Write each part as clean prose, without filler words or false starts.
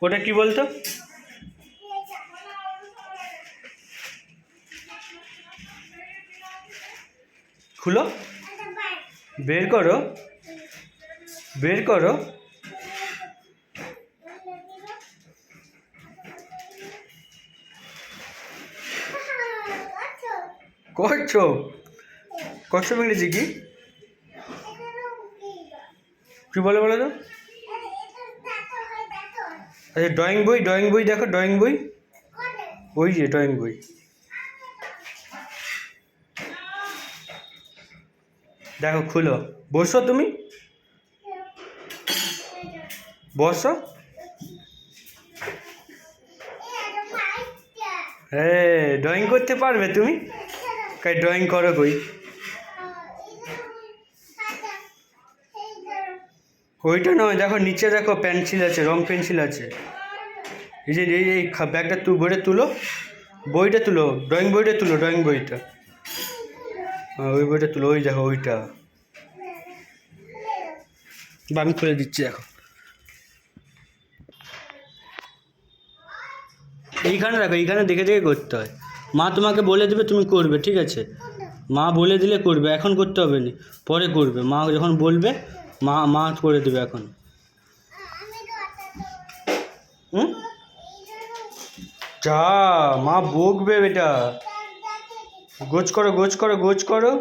ওটা কি বলতো? খুলো, বের করো, বের করো। করছো কষ্ট ইংরেজি কি কি বলে বলো তো? আচ্ছা, ড্রয়িং বই, ড্রয়িং বই দেখো, ড্রয়িং বই, ওই যে ড্রয়িং বই। দেখো খুলো, বসো তুমি, বসো। হ্যাঁ, ড্রয়িং করতে পারবে তুমি? কাই ড্রয়িং করো কই? ওইটা নয়, দেখো নিচে দেখো পেন্সিল আছে, রং পেন্সিল আছে। এই যে এই ব্যাগটা বইটা তুলো, বইটা তুলো, ড্রয়িং বইটা তুলো, ড্রয়িং বইটা। হ্যাঁ, ওই বইটা তুলো, ওই দেখো ওইটা। বা আমি খুলে দিচ্ছি, দেখো এইখানে দেখো, এইখানে দেখে দেখে করতে হয়। মা তোমাকে বলে দেবে, তুমি করবে, ঠিক আছে? মা বলে দিলে করবে, এখন করতে হবে না, পরে করবে। মা যখন বলবে মা মা করে দেবে এখন। হুম, যা মা বকবে বেটা। গোছ করো, গোছ করো, গোছ করো।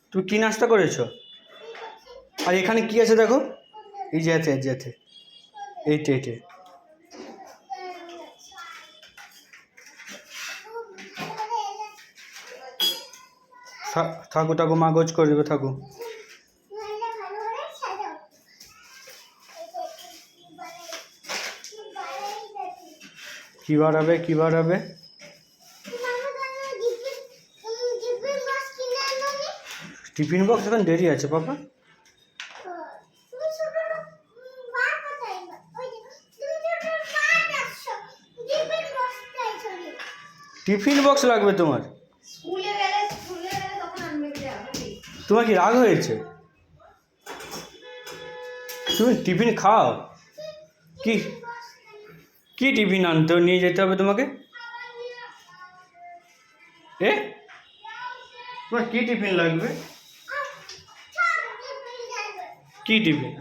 তুমি কি নাস্তা করেছো? আর এখানে কি আছে দেখো, এই যে আছে, যে আছে, এইটে এইটে। থাকো থাকো, মা গোছ করে দেবে, থাকো। কি বাড়াবে, কি বাড়াবে? টিফিন বক্স এখন দেরি আছে পাপা। টিফিন বক্স লাগবে তোমার? তোমার কি রাগ হয়েছে? তুমি টিফিন খাও। কি কি টিফিন আনতে নিয়ে যেতে হবে তোমাকে? এ তোমার কি টিফিন লাগবে? কি টিফিন?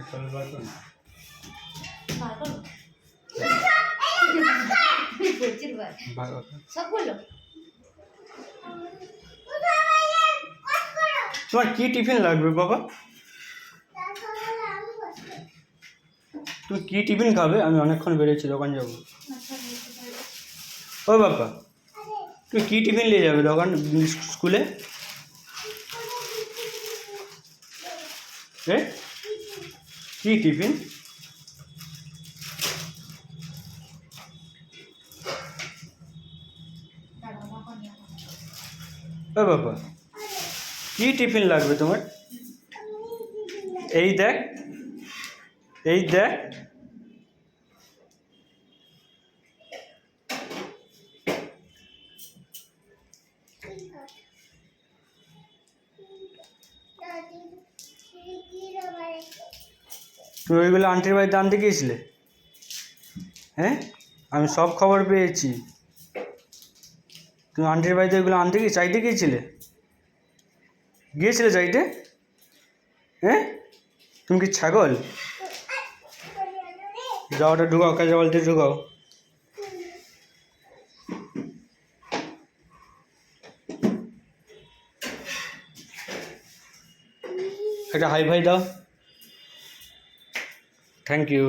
তোমার কি টিফিন লাগবে বাবা? তুমি কি টিফিন খাবে? আমি অনেকক্ষণ বেরিয়েছি, দোকান যাবো। ও বাবা, তুমি কি টিফিন নিয়ে যাবে দোকান, স্কুলে? এ কি টিফিন? ও বাবা, কি টিফিন লাগবে তোমার? এই দেখ, এই দেখ। তুমি ওইগুলো আন্টির বাড়িতে আনতে গিয়েছিলে? হ্যাঁ, আমি সব খবর পেয়েছি। তুমি আন্টির বাড়িতে ওইগুলো আনতে চাইতে গিয়েছিলে? গিয়েছিলে চাইতে? হ্যাঁ, তুমি কি ছাগল? যাও, ওটা ঢুকাও, কাজে বলতে ঢুকাও। একটা হাই ফাই দাও। Thank you.